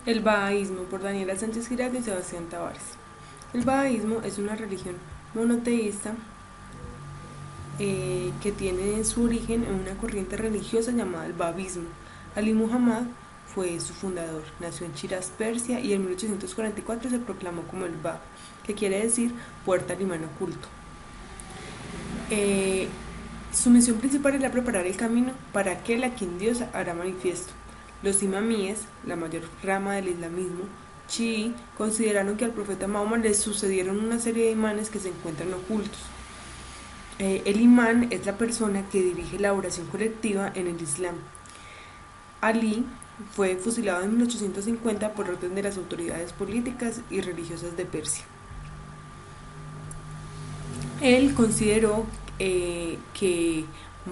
El Bahaísmo, por Daniela Sánchez Giraldo y Sebastián Tavares. El bahaísmo es una religión monoteísta que tiene su origen en una corriente religiosa llamada el Bahabismo. Ali Muhammad fue su fundador, nació en Shiraz, Persia, y en 1844 se proclamó como el Bab, que quiere decir puerta al imán oculto. Eh, Su misión principal era preparar el camino para aquel a quien Dios hará manifiesto. Los imamíes, la mayor rama del islamismo chií, consideraron que al profeta Mahoma le sucedieron una serie de imanes que se encuentran ocultos. El imán es la persona que dirige la oración colectiva en el Islam. Ali fue fusilado en 1850 por orden de las autoridades políticas y religiosas de Persia. Él consideró que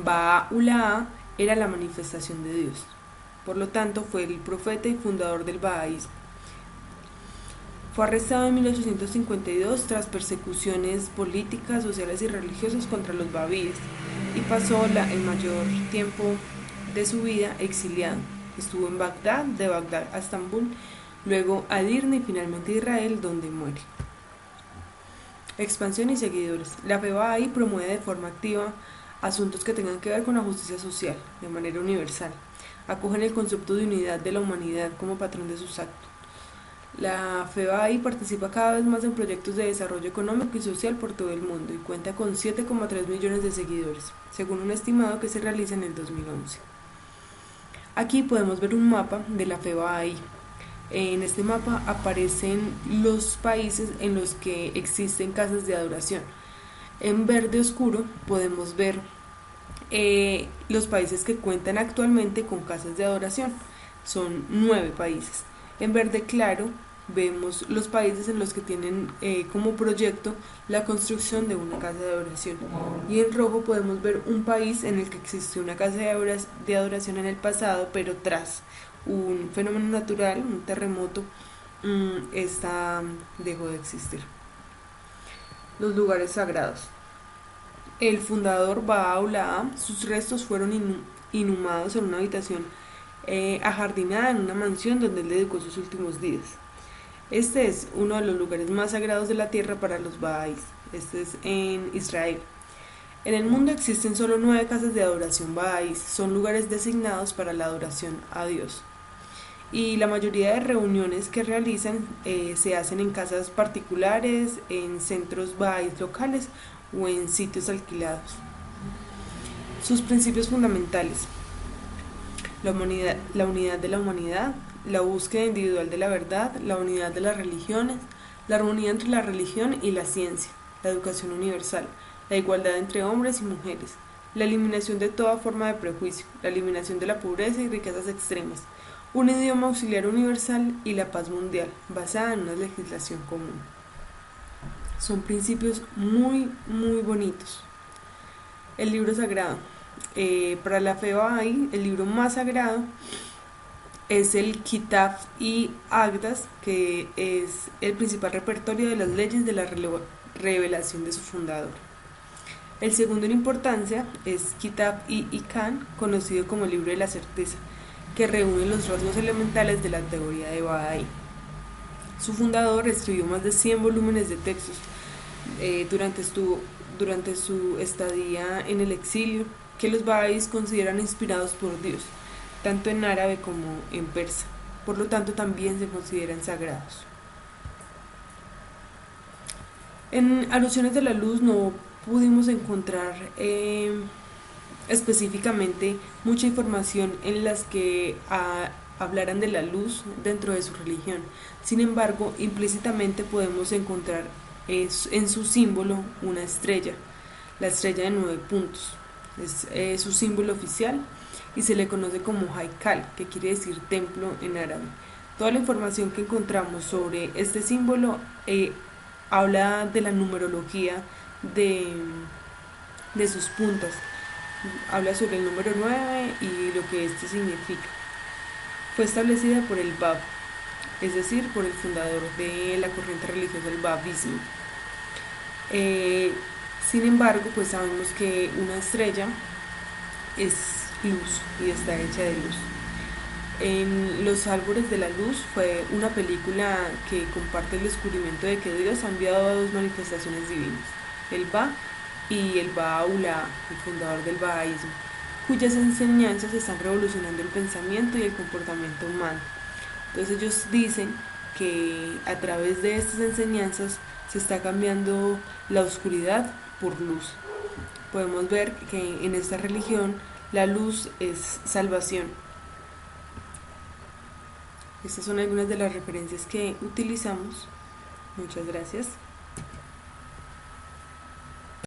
Baha'u'lláh era la manifestación de Dios. Por lo tanto, fue el profeta y fundador del bahaísmo. Fue arrestado en 1852 tras persecuciones políticas, sociales y religiosas contra los bahabíes y pasó el mayor tiempo de su vida exiliado. Estuvo en Bagdad, de Bagdad a Estambul, luego a Edirne y finalmente a Israel, donde muere. Expansión y seguidores. La fe Bahá'í promueve de forma activa asuntos que tengan que ver con la justicia social, de manera universal. Acogen el concepto de unidad de la humanidad como patrón de sus actos. La fe Bahá'í participa cada vez más en proyectos de desarrollo económico y social por todo el mundo y cuenta con 7,3 millones de seguidores, según un estimado que se realiza en el 2011. Aquí podemos ver un mapa de la fe Bahá'í. En este mapa aparecen los países en los que existen casas de adoración. En verde oscuro podemos ver los países que cuentan actualmente con casas de adoración. Son 9 países. En verde claro vemos los países en los que tienen como proyecto la construcción de una casa de adoración. Y en rojo podemos ver un país en el que existió una casa de adoración en el pasado, pero tras un fenómeno natural, un terremoto, esta dejó de existir. Los lugares sagrados. El fundador Baha'u'lláh, sus restos fueron inhumados en una habitación ajardinada en una mansión donde él dedicó sus últimos días. Este es uno de los lugares más sagrados de la tierra para los Bahá'ís. Este es en Israel. En el mundo existen solo 9 casas de adoración Bahá'ís. Son lugares designados para la adoración a Dios. Y la mayoría de reuniones que realizan se hacen en casas particulares, en centros Bahá'ís locales o en sitios alquilados. Sus principios fundamentales: la unidad de la humanidad, la búsqueda individual de la verdad, la unidad de las religiones, la armonía entre la religión y la ciencia, la educación universal, la igualdad entre hombres y mujeres, la eliminación de toda forma de prejuicio, la eliminación de la pobreza y riquezas extremas, un idioma auxiliar universal y la paz mundial, basada en una legislación común. Son principios muy, muy bonitos. El libro sagrado. Para la fe Bahá'í, el libro más sagrado es el Kitab y Agdas, que es el principal repertorio de las leyes de la revelación de su fundador. El segundo en importancia es Kitab y Ikan, conocido como el libro de la certeza, que reúne los rasgos elementales de la teoría de Bahá'í. Su fundador escribió más de 100 volúmenes de textos durante su estadía en el exilio, que los Bahá'ís consideran inspirados por Dios, tanto en árabe como en persa. Por lo tanto, también se consideran sagrados. En Alusiones de la Luz no pudimos encontrar específicamente mucha información en las que hablaran de la luz dentro de su religión. Sin embargo, implícitamente podemos encontrar en su símbolo una estrella, la estrella de 9 puntos. Es su símbolo oficial y se le conoce como Haikal, que quiere decir templo en árabe. Toda la información que encontramos sobre este símbolo habla de la numerología de sus puntas. Habla sobre el número 9 y lo que este significa. Fue establecida por el Bab, es decir, por el fundador de la corriente religiosa del Babismo. Sin embargo, pues sabemos que una estrella es luz y está hecha de luz. En Los Árboles de la Luz fue una película que comparte el descubrimiento de que Dios ha enviado a dos manifestaciones divinas, el Ba y el Baha'u'lláh, el fundador del Bahaísmo, cuyas enseñanzas están revolucionando el pensamiento y el comportamiento humano. Entonces ellos dicen que a través de estas enseñanzas se está cambiando la oscuridad por luz. Podemos ver que en esta religión la luz es salvación. Estas son algunas de las referencias que utilizamos. Muchas gracias.